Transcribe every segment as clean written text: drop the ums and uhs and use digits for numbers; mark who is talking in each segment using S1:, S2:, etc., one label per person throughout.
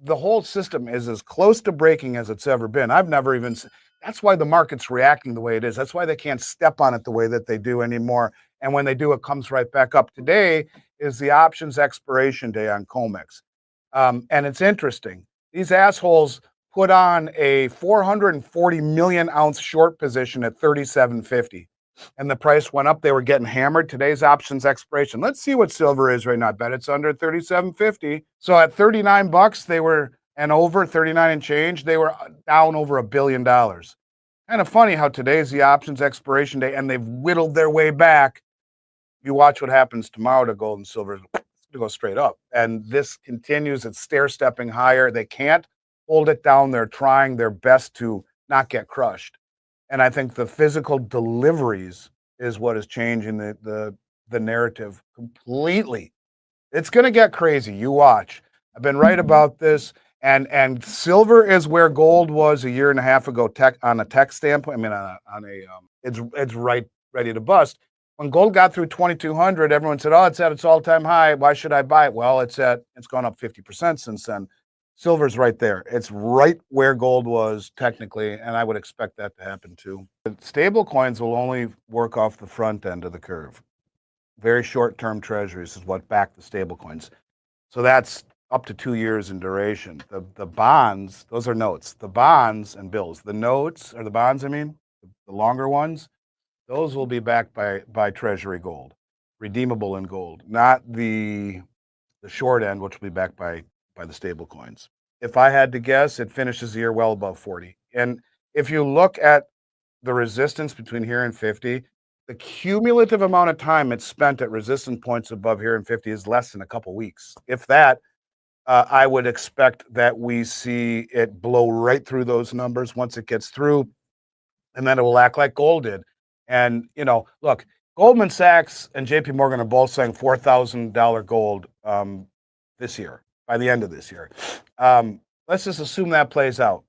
S1: the whole system is as close to breaking as it's ever been. I've never even. That's why the market's reacting the way it is. That's why they can't step on it the way that they do anymore. And when they do, it comes right back up. Today is the options expiration day on COMEX, and it's interesting. These assholes put on a 440 million ounce short position at 37.50. And the price went up. They were getting hammered. Today's options expiration. Let's see what silver is right now. I bet it's under 37.50. So at 39 bucks, they were, and over 39 and change, they were down over $1 billion. Kind of funny how today's the options expiration day and they've whittled their way back. You watch what happens tomorrow to gold and silver to go straight up. And this continues. It's stair stepping higher. They can't hold it down. They're trying their best to not get crushed. And I think the physical deliveries is what is changing the narrative completely. It's going to get crazy. You watch. I've been right about this. And silver is where gold was a year and a half ago. On a tech standpoint, I mean, it's right ready to bust. When gold got through 2,200, everyone said, "Oh, it's at its all-time high. Why should I buy it?" Well, it's gone up 50% since then. Silver's right there. It's right where gold was technically, and I would expect that to happen too. Stable coins will only work off the front end of the curve. Very short-term treasuries is what back the stable coins. So that's up to 2 years in duration. The bonds, those are notes. The bonds and bills. The notes, or the bonds, I mean, the longer ones, those will be backed by treasury gold, redeemable in gold, not the short end, which will be backed by the stable coins. If I had to guess, it finishes the year well above 40. And if you look at the resistance between here and 50, the cumulative amount of time it's spent at resistance points above here and 50 is less than a couple weeks. If that, I would expect that we see it blow right through those numbers once it gets through, and then it will act like gold did. And, look, Goldman Sachs and JP Morgan are both saying $4,000 gold this year, by the end of this year. Let's just assume that plays out.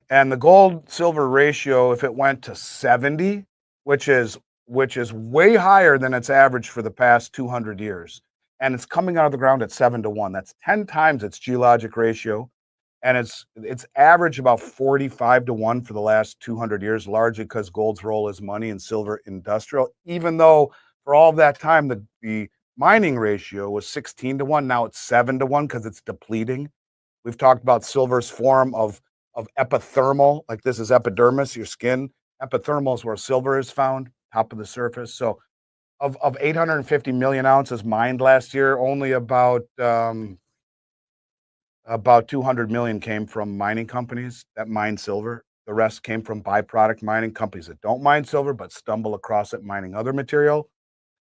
S1: And the gold-silver ratio, if it went to 70, which is way higher than its average for the past 200 years, and it's coming out of the ground at 7-1. That's 10 times its geologic ratio, and it's averaged about 45-1 for the last 200 years, largely because gold's role is money and silver industrial. Even though for all of that time the mining ratio was 16-1, now it's 7-1 because it's depleting. We've talked about silver's form of epithermal, like this is epidermis, your skin. Epithermal is where silver is found, top of the surface. So of 850 million ounces mined last year, only about 200 million came from mining companies that mine silver. The rest came from byproduct mining companies that don't mine silver but stumble across it mining other material.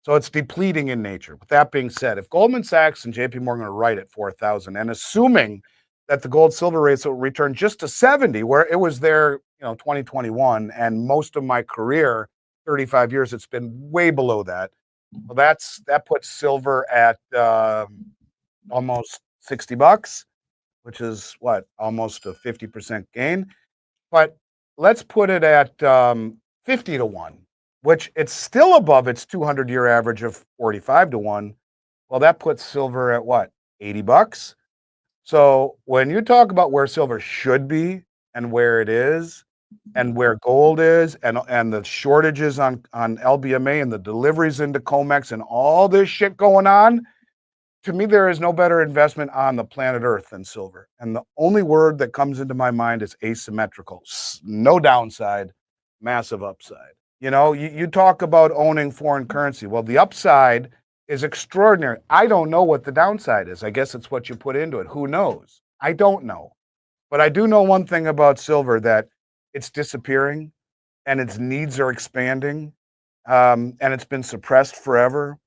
S1: So it's depleting in nature. With that being said, if Goldman Sachs and JP Morgan are right at 4,000, and assuming that the gold silver rates will return just to 70, where it was there, 2021, and most of my career, 35 years, it's been way below that. Well, that puts silver at almost 60 bucks, which is what, almost a 50% gain. But let's put it at 50-1, which it's still above its 200-year average of 45-1. Well, that puts silver at what, 80 bucks? So when you talk about where silver should be and where it is and where gold is and the shortages on LBMA and the deliveries into COMEX and all this shit going on, to me, there is no better investment on the planet Earth than silver. And the only word that comes into my mind is asymmetrical. No downside, massive upside. You talk about owning foreign currency. Well, the upside is extraordinary. I don't know what the downside is. I guess it's what you put into it. Who knows? I don't know. But I do know one thing about silver, that it's disappearing and its needs are expanding, and it's been suppressed forever.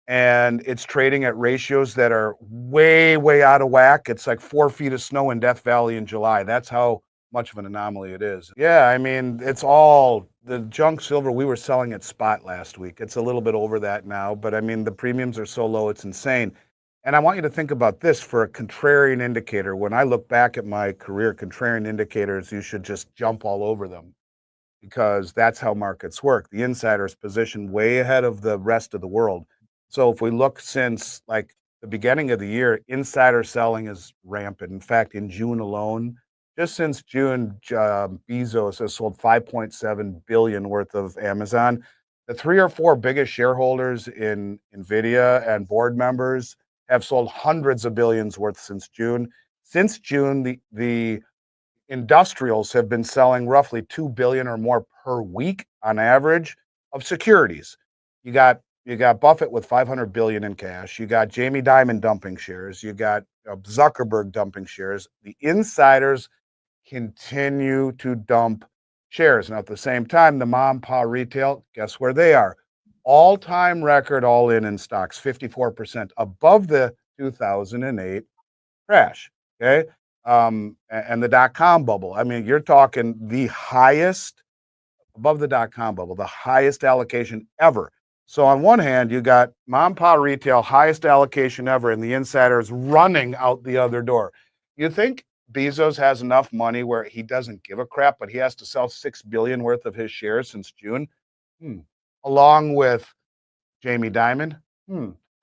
S1: And it's trading at ratios that are way, way out of whack. It's like 4 feet of snow in Death Valley in July. That's how much of an anomaly it is. Yeah, I mean, it's all the junk silver we were selling at spot last week. It's a little bit over that now, but I mean, the premiums are so low, it's insane. And I want you to think about this for a contrarian indicator. When I look back at my career, contrarian indicators, you should just jump all over them, because that's how markets work. The insider is positioned way ahead of the rest of the world. So if we look since like the beginning of the year, insider selling is rampant. In fact, in June alone, just since June, Bezos has sold 5.7 billion worth of Amazon. The 3 or 4 biggest shareholders in Nvidia and board members have sold hundreds of billions worth since June. Since June, the industrials have been selling roughly 2 billion or more per week on average of securities. You got Buffett with 500 billion in cash. You got Jamie Dimon dumping shares. You got Zuckerberg dumping shares. The insiders continue to dump shares. Now, at the same time, the mom and pop retail, guess where they are? All-time record all in stocks, 54% above the 2008 crash. Okay. And the dot-com bubble. I mean, you're talking the highest above the dot-com bubble, the highest allocation ever. So on one hand, you got mom and pop retail, highest allocation ever, and the insiders running out the other door. You think Bezos has enough money where he doesn't give a crap, but he has to sell 6 billion worth of his shares since June? Along with Jamie Dimon,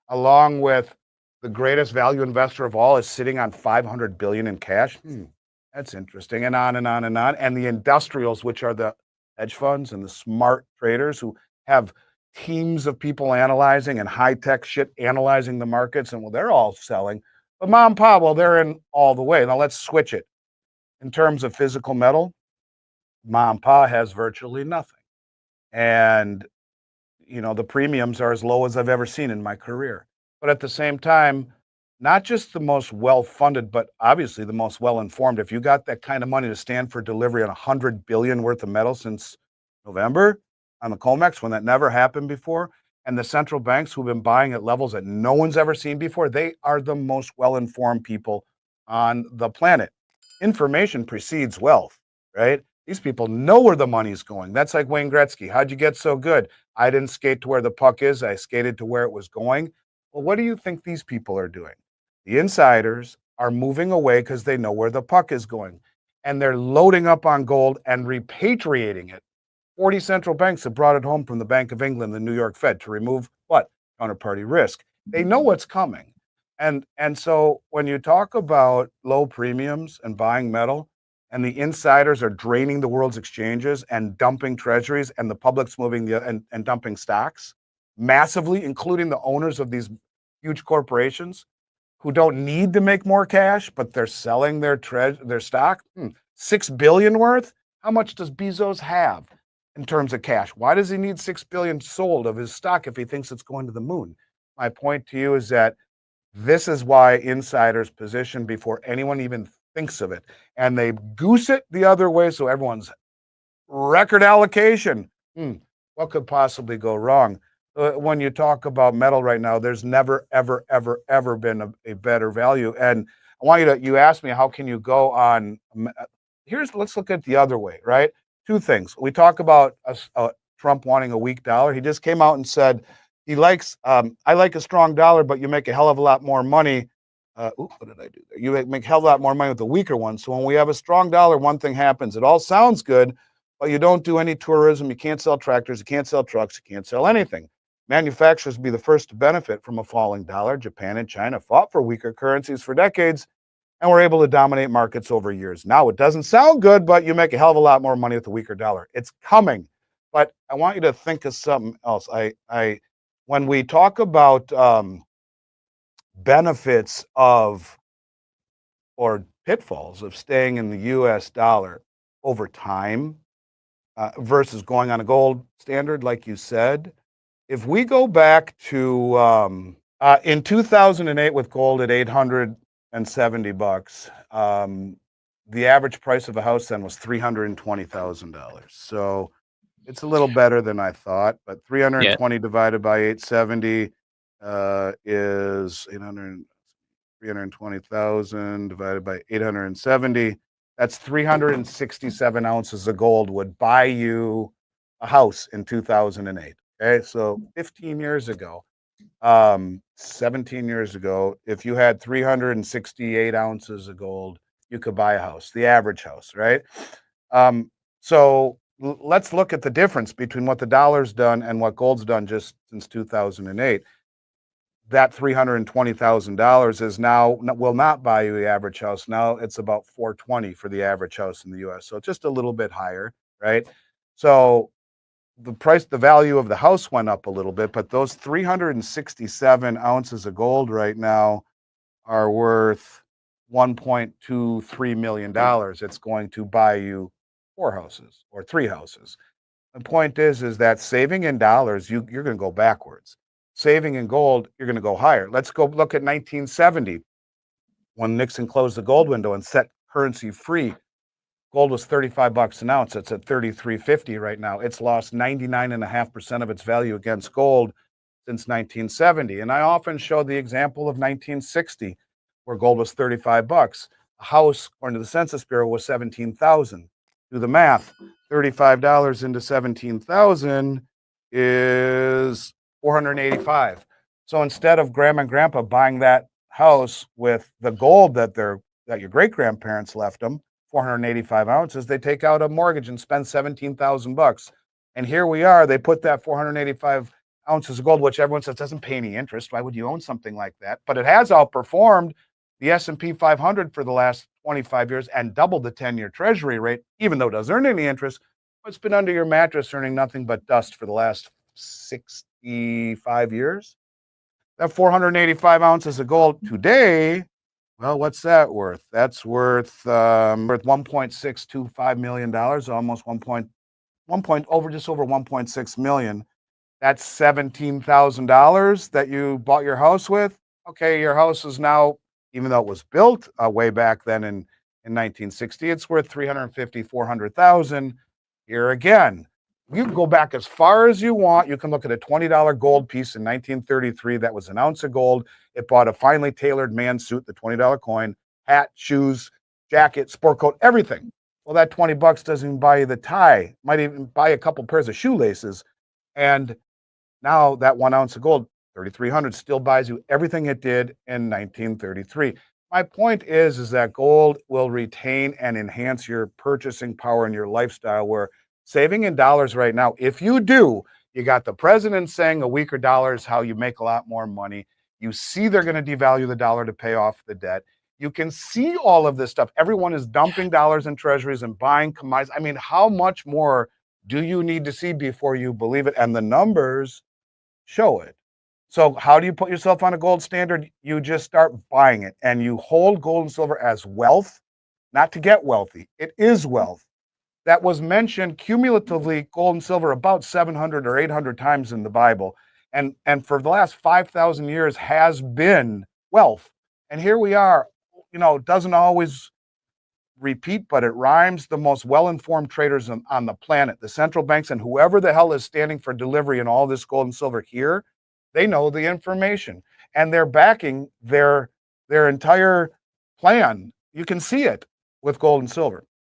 S1: along with the greatest value investor of all is sitting on 500 billion in cash. That's interesting, and on and on and on. And the industrials, which are the hedge funds and the smart traders who have teams of people analyzing and high tech shit analyzing the markets, and well, they're all selling. But mom and pop, well, they're in all the way. Now let's switch it. In terms of physical metal, mom and pop has virtually nothing, and the premiums are as low as I've ever seen in my career. But at the same time, not just the most well-funded, but obviously the most well-informed. If you got that kind of money to stand for delivery on 100 billion worth of metal since November on the COMEX, when that never happened before, and the central banks who've been buying at levels that no one's ever seen before, they are the most well-informed people on the planet. Information precedes wealth, right? These people know where the money's going. That's like Wayne Gretzky. How'd you get so good? I didn't skate to where the puck is. I skated to where it was going. Well, what do you think these people are doing? The insiders are moving away because they know where the puck is going. And they're loading up on gold and repatriating it. 40 central banks have brought it home from the Bank of England, the New York Fed, to remove what? Counterparty risk. They know what's coming. And so when you talk about low premiums and buying metal, and the insiders are draining the world's exchanges and dumping treasuries, and the public's moving and dumping stocks massively, including the owners of these huge corporations who don't need to make more cash, but they're selling their stock. 6 billion worth? How much does Bezos have in terms of cash? Why does he need 6 billion sold of his stock if he thinks it's going to the moon? My point to you is that this is why insiders position before anyone even thinks of it. And they goose it the other way, so everyone's record allocation. What could possibly go wrong? When you talk about metal right now, there's never, ever, ever, ever been a better value. And I want you asked me, how can you go on? Let's look at the other way, right? Two things. We talk about Trump wanting a weak dollar. He just came out and said, he likes, I like a strong dollar, but you make a hell of a lot more money. What did I do there? You make a hell of a lot more money with the weaker one. So when we have a strong dollar, one thing happens. It all sounds good, but you don't do any tourism. You can't sell tractors. You can't sell trucks. You can't sell anything. Manufacturers will be the first to benefit from a falling dollar. Japan and China fought for weaker currencies for decades and were able to dominate markets over years. Now, it doesn't sound good, but you make a hell of a lot more money with the weaker dollar. It's coming. But I want you to think of something else. When we talk about benefits of or pitfalls of staying in the US dollar over time versus going on a gold standard, like you said, if we go back to in 2008 with gold at $870, the average price of a house then was $320,000. So it's a little better than I thought, but 320 divided by 870 is 320,000 divided by 870. That's 367 ounces of gold would buy you a house in 2008. Okay, so 15 years ago, 17 years ago, if you had 368 ounces of gold, you could buy a house, the average house, right? So let's look at the difference between what the dollar's done and what gold's done just since 2008. that $320,000 is now will not buy you the average house. Now it's about 420 for the average house in the US. So just a little bit higher, right? So the value of the house went up a little bit, but those 367 ounces of gold right now are worth $1.23 million. It's going to buy you 4 houses or 3 houses. The point is that saving in dollars, you're going to go backwards. Saving in gold, you're going to go higher. Let's go look at 1970 when Nixon closed the gold window and set currency free. Gold was $35 an ounce. It's at $33.50 right now. It's lost 99.5% of its value against gold since 1970. And I often show the example of 1960, where gold was $35. A house, according to the Census Bureau, was $17,000. Do the math. $35 into 17,000 is 485. So instead of grandma and grandpa buying that house with the gold that your great grandparents left them, 485 ounces, they take out a mortgage and spend 17,000 bucks. And here we are, they put that 485 ounces of gold, which everyone says doesn't pay any interest. Why would you own something like that? But it has outperformed the S&P 500 for the last 25 years and doubled the 10-year treasury rate, even though it doesn't earn any interest. It's been under your mattress earning nothing but dust for the last 65 years. That 485 ounces of gold today, well, what's that worth? That's worth $1.625 million, almost just over 1.6 million. That's $17,000 that you bought your house with. Okay, your house is now, even though it was built way back then in 1960, it's worth 350, 400,000. Here again, you can go back as far as you want. You can look at a $20 gold piece in 1933 that was an ounce of gold. It bought a finely tailored man suit, the $20 coin, hat, shoes, jacket, sport coat, everything. Well, that 20 bucks doesn't even buy you the tie. Might even buy a couple pairs of shoelaces. And now that 1 ounce of gold, 3,300, still buys you everything it did in 1933. My point is that gold will retain and enhance your purchasing power and your lifestyle, where saving in dollars right now, if you do, you got the president saying a weaker dollar is how you make a lot more money. You see they're going to devalue the dollar to pay off the debt. You can see all of this stuff. Everyone is dumping dollars in treasuries and buying commodities. I mean, how much more do you need to see before you believe it? And the numbers show it. So how do you put yourself on a gold standard? You just start buying it, and you hold gold and silver as wealth, not to get wealthy. It is wealth. That was mentioned cumulatively, gold and silver, about 700 or 800 times in the Bible. And for the last 5,000 years has been wealth. And here we are, it doesn't always repeat, but it rhymes. The most well-informed traders on the planet, the central banks and whoever the hell is standing for delivery in all this gold and silver here, they know the information, and they're backing their entire plan. You can see it with gold and silver.